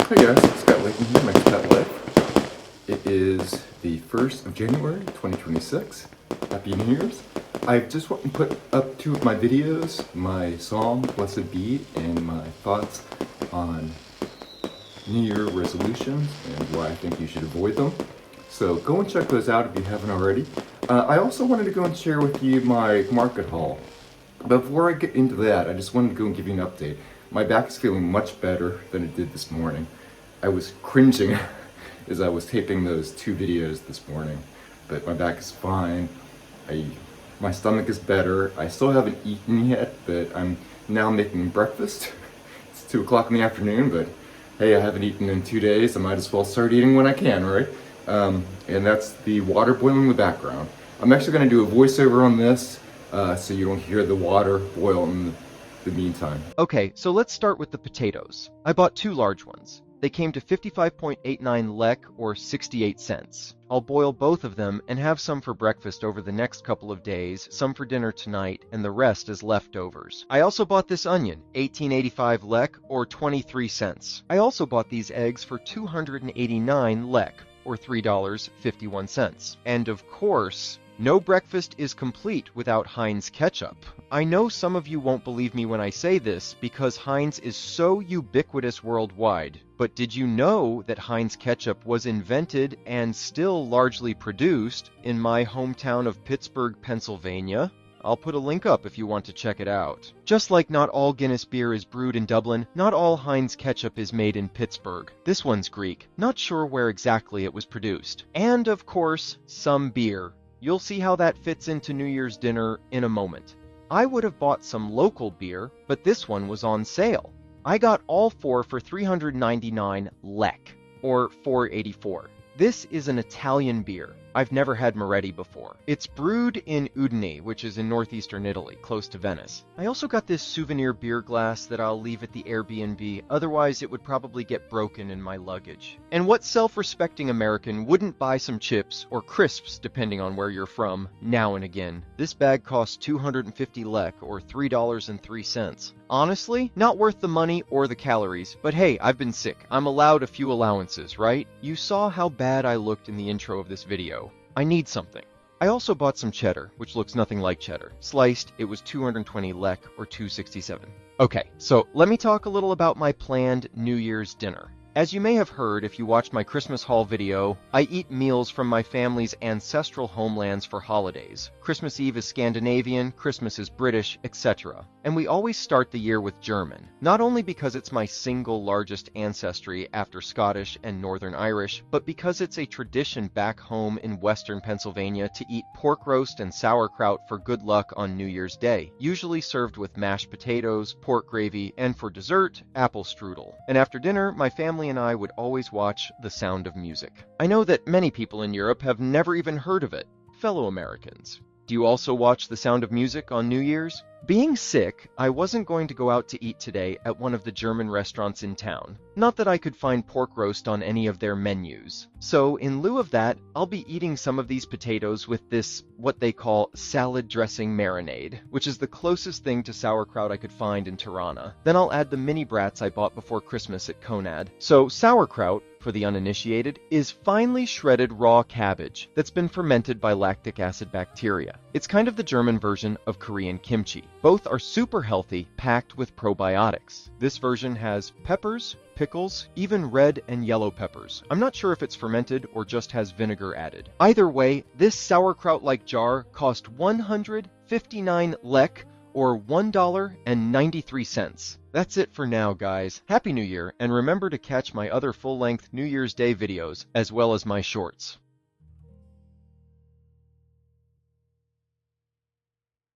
Hi guys, it's Scott Layton here, My Expat Life. It is the 1st of January, 2026. Happy New Year's. I've just want to put up two of my videos, my song, Blessed Be, and my thoughts on New Year resolutions and why I think you should avoid them. So go and check those out if you haven't already. I also wanted to go and share with you my market haul. Before I get into that, I just wanted to go and give you an update. My back is feeling much better than it did this morning. I was cringing as I was taping those two videos this morning, but my back is fine. My stomach is better. I still haven't eaten yet, but I'm now making breakfast. It's 2 o'clock in the afternoon, but hey, I haven't eaten in 2 days. I might as well start eating when I can, right? And that's the water boiling in the background. I'm actually going to do a voiceover on this, so you don't hear the water boil in the meantime. Okay, so let's start with the potatoes. I bought 2 large ones. They came to 55.89 lek, or 68 cents. I'll boil both of them and have some for breakfast over the next couple of days, some for dinner tonight, and the rest as leftovers. I also bought this onion, 1885 lek, or 23 cents. I also bought these eggs for 289 lek, or $3.51. And of course, no breakfast is complete without Heinz ketchup. I know some of you won't believe me when I say this because Heinz is so ubiquitous worldwide, but did you know that Heinz ketchup was invented and still largely produced in my hometown of Pittsburgh, Pennsylvania? I'll put a link up if you want to check it out. Just like not all Guinness beer is brewed in Dublin, not all Heinz ketchup is made in Pittsburgh. This one's Greek, not sure where exactly it was produced. And of course, some beer. You'll see how that fits into New Year's dinner in a moment. I would have bought some local beer, but this one was on sale. I got all 4 for 399 lek, or 484. This is an Italian beer. I've never had Moretti before. It's brewed in Udine, which is in northeastern Italy, close to Venice. I also got this souvenir beer glass that I'll leave at the Airbnb, otherwise it would probably get broken in my luggage. And what self-respecting American wouldn't buy some chips, or crisps depending on where you're from, now and again? This bag costs 250 lek, or $3.03. Honestly, not worth the money or the calories, but hey, I've been sick. I'm allowed a few allowances, right? You saw how bad I looked in the intro of this video. I need something. I also bought some cheddar, which looks nothing like cheddar. Sliced, it was 220 lek, or $2.67. Okay, so let me talk a little about my planned New Year's dinner. As you may have heard if you watched my Christmas haul video, I eat meals from my family's ancestral homelands for holidays. Christmas Eve is Scandinavian, Christmas is British, etc. And we always start the year with German, not only because it's my single largest ancestry after Scottish and Northern Irish, but because it's a tradition back home in Western Pennsylvania to eat pork roast and sauerkraut for good luck on New Year's Day, usually served with mashed potatoes, pork gravy, and for dessert, apple strudel. And after dinner, my family and I would always watch The Sound of Music. I know that many people in Europe have never even heard of it. Fellow Americans, do you also watch The Sound of Music on New Year's? Being sick, I wasn't going to go out to eat today at one of the German restaurants in town. Not that I could find pork roast on any of their menus. So in lieu of that, I'll be eating some of these potatoes with this, what they call salad dressing marinade, which is the closest thing to sauerkraut I could find in Tirana. Then I'll add the mini brats I bought before Christmas at Conad. So sauerkraut, for the uninitiated, is finely shredded raw cabbage that's been fermented by lactic acid bacteria. It's kind of the German version of Korean kimchi. Both are super healthy, packed with probiotics. This version has peppers, pickles, even red and yellow peppers. I'm not sure if it's fermented or just has vinegar added. Either way, this sauerkraut-like jar cost 159 lek, or $1.93. That's it for now, guys. Happy New Year, and remember to catch my other full-length New Year's Day videos, as well as my shorts.